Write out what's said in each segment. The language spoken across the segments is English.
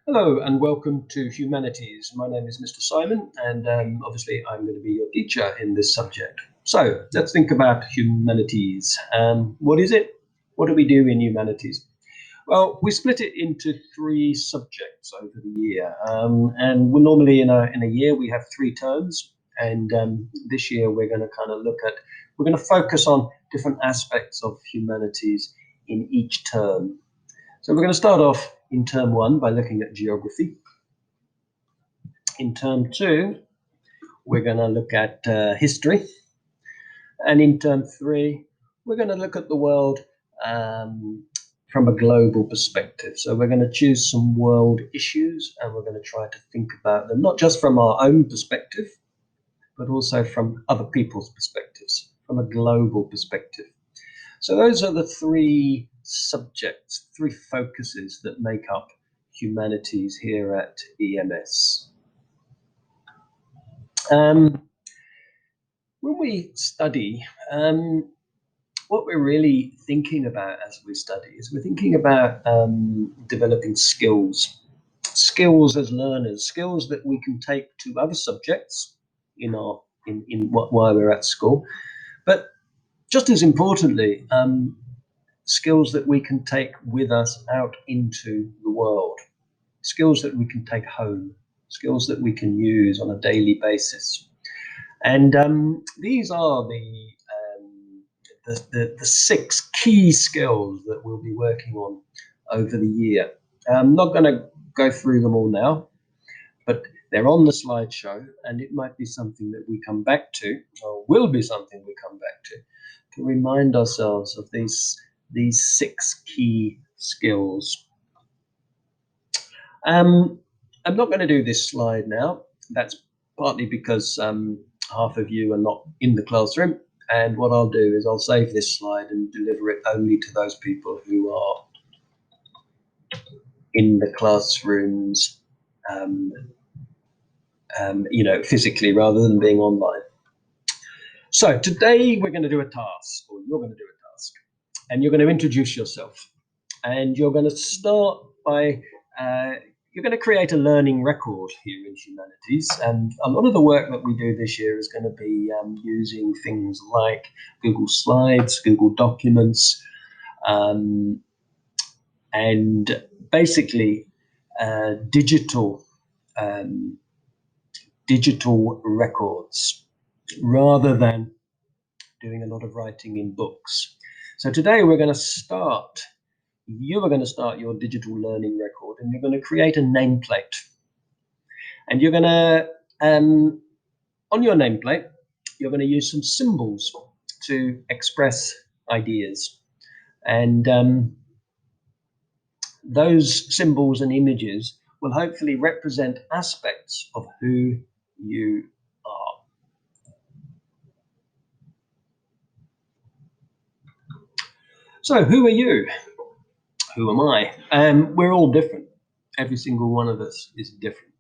Hello and welcome to Humanities. My name is Mr. Simon, and obviously I'm going to be your teacher in this subject. So let's think about humanities. What is it? What do we do in humanities? Well, we split it into three subjects over the year, and we're normally in a year we have three terms, and this year we're going to we're going to focus on different aspects of humanities in each term. So we're going to start off in term one by looking at geography. In term two, we're going to look at history. And in term three, we're going to look at the world from a global perspective. So we're going to choose some world issues and we're going to try to think about them, not just from our own perspective, but also from other people's perspectives, from a global perspective. So those are the three subjects, three focuses that make up humanities here at EMS. When we study, what we're really thinking about as we study is we're thinking about developing skills as learners, skills that we can take to other subjects while we're at school, but just as importantly, skills that we can take with us out into the world, skills that we can take home, skills that we can use on a daily basis. And these are the six key skills that we'll be working on over the year. I'm not going to go through them all now, but they're on the slideshow, and it might be something that we come back to, or will be something we come back to remind ourselves of these six key skills. I'm not going to do this slide now. That's partly because half of you are not in the classroom, and what I'll do is I'll save this slide and deliver it only to those people who are in the classrooms, physically rather than being online. So today we're going to do a task, or you're going to do a task, and you're going to introduce yourself, and you're going to start by you're going to create a learning record here in humanities, and a lot of the work that we do this year is going to be using things like Google Slides, Google Documents, and basically digital records rather than doing a lot of writing in books. So today you are going to start your digital learning record, and you're going to create a nameplate. And you're going to, on your nameplate, you're going to use some symbols to express ideas. And those symbols and images will hopefully represent aspects of who you are. So who are you? Who am I? We're all different. Every single one of us is different.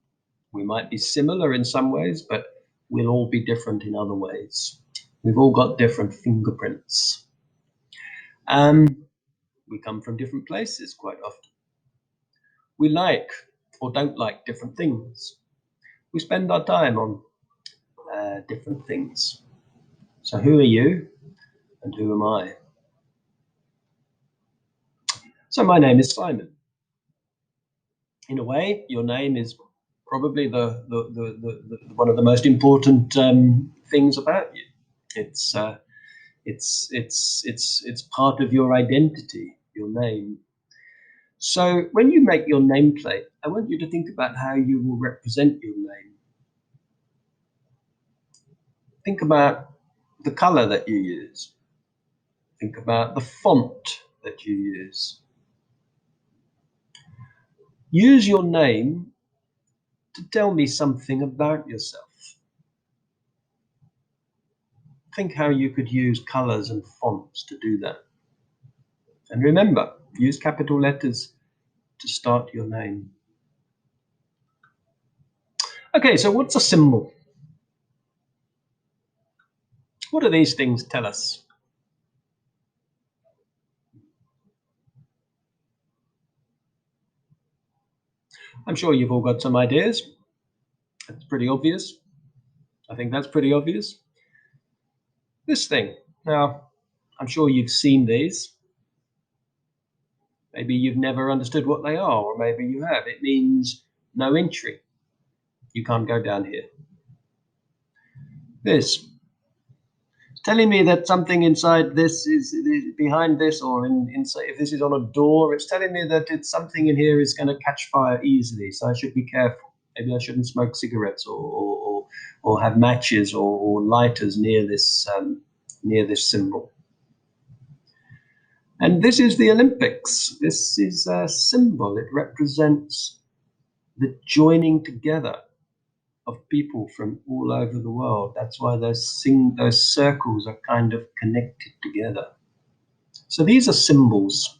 We might be similar in some ways, but we'll all be different in other ways. We've all got different fingerprints. We come from different places quite often. We like or don't like different things. We spend our time on different things. So who are you and who am I? So my name is Simon. In a way, your name is probably the one of the most important things about you. It's part of your identity, your name. So when you make your nameplate, I want you to think about how you will represent your name. Think about the color that you use. Think about the font that you use. Use your name to tell me something about yourself. Think how you could use colors and fonts to do that. And remember, use capital letters to start your name. Okay, so what's a symbol? What do these things tell us? I'm sure you've all got some ideas. That's pretty obvious. I think that's pretty obvious. This thing. Now, I'm sure you've seen these. Maybe you've never understood what they are, or maybe you have. It means no entry. You can't go down here. This. It's telling me that something inside this is behind this, or inside. If this is on a door, it's telling me that it's something in here is going to catch fire easily. So I should be careful. Maybe I shouldn't smoke cigarettes or have matches or lighters near this symbol. And this is the Olympics. This is a symbol. It represents the joining together of people from all over the world. That's why those circles are kind of connected together. So these are symbols.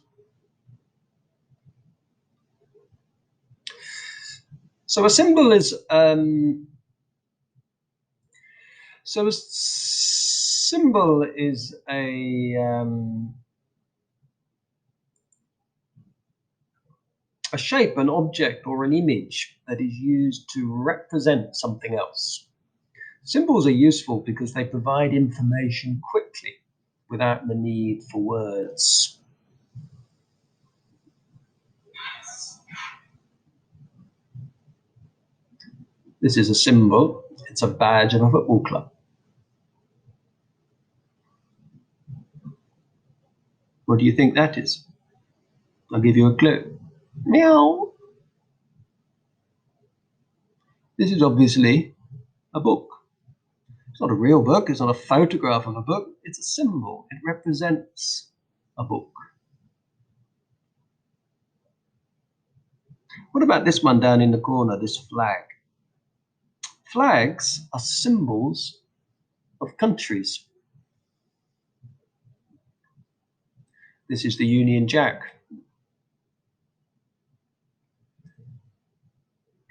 So a symbol is a shape, an object, or an image that is used to represent something else. Symbols are useful because they provide information quickly without the need for words. This is a symbol. It's a badge of a football club. What do you think that is? I'll give you a clue. Meow. This is obviously a book. It's not a real book. It's not a photograph of a book. It's a symbol. It represents a book. What about this one down in the corner, this flag? Flags are symbols of countries. This is the Union Jack.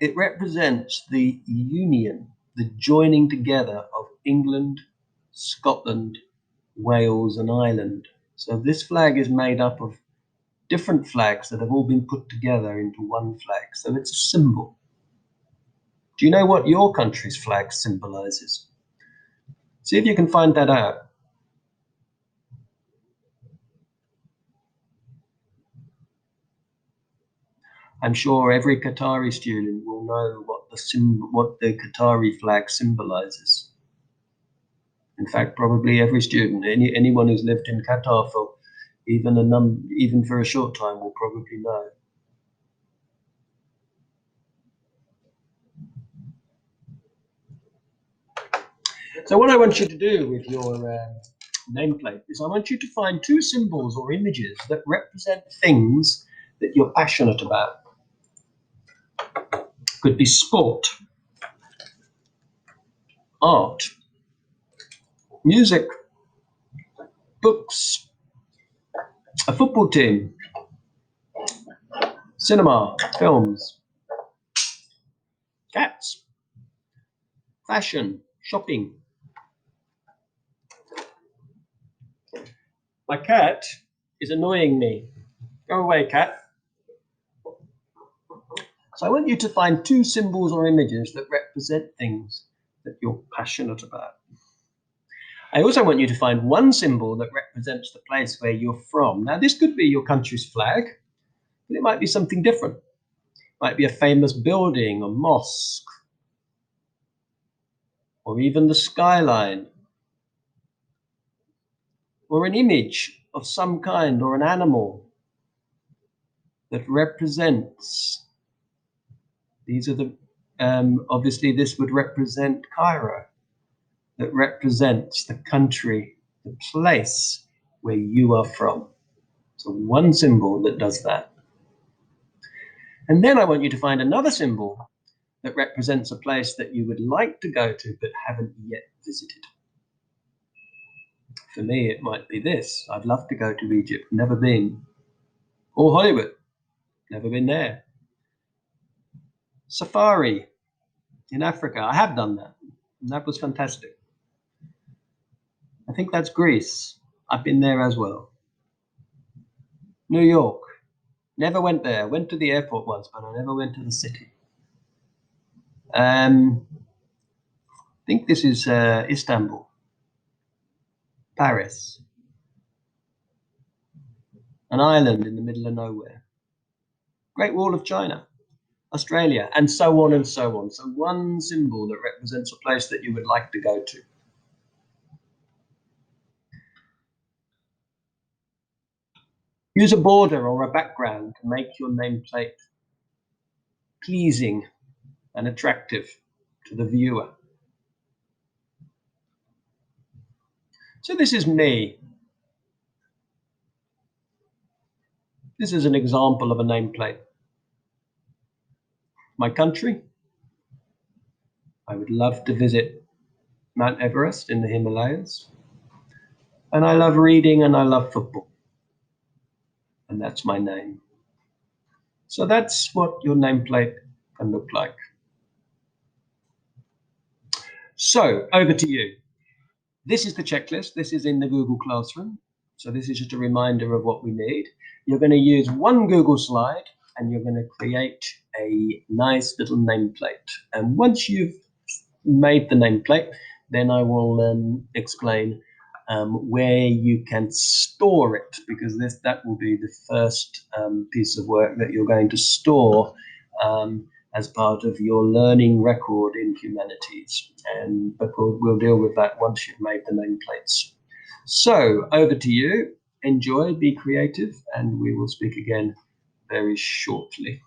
It represents the union, the joining together of England, Scotland, Wales, and Ireland. So this flag is made up of different flags that have all been put together into one flag. So it's a symbol. Do you know what your country's flag symbolizes? See if you can find that out. I'm sure every Qatari student will know what the Qatari flag symbolizes. In fact, probably every student, anyone who's lived in Qatar for even for a short time will probably know. So what I want you to do with your nameplate is I want you to find two symbols or images that represent things that you're passionate about. Could be sport, art, music, books, a football team, cinema, films, cats, fashion, shopping. My cat is annoying me. Go away, cat. So I want you to find two symbols or images that represent things that you're passionate about. I also want you to find one symbol that represents the place where you're from. Now, this could be your country's flag, but it might be something different. It might be a famous building, a mosque, or even the skyline, or an image of some kind, or an animal that represents. These are the, obviously this would represent Cairo, that represents the country, the place where you are from. So one symbol that does that. And then I want you to find another symbol that represents a place that you would like to go to but haven't yet visited. For me, it might be this. I'd love to go to Egypt, never been. Or Hollywood, never been there. Safari in Africa, I have done that. And that was fantastic. I think that's Greece. I've been there as well. New York. Never went there. Went to the airport once, but I never went to the city. I think this is Istanbul, Paris, an island in the middle of nowhere. Great Wall of China, Australia, and so on and so on. So one symbol that represents a place that you would like to go to. Use a border or a background to make your nameplate pleasing and attractive to the viewer. So this is me. This is an example of a nameplate. My country, I would love to visit Mount Everest in the Himalayas. And I love reading and I love football. And that's my name. So that's what your nameplate can look like. So over to you. This is the checklist. This is in the Google Classroom. So this is just a reminder of what we need. You're going to use one Google slide and you're going to create a nice little nameplate. And once you've made the nameplate, then I will explain where you can store it, because that will be the first piece of work that you're going to store as part of your learning record in humanities. But we'll deal with that once you've made the nameplates. So over to you. Enjoy, be creative, and we will speak again very shortly.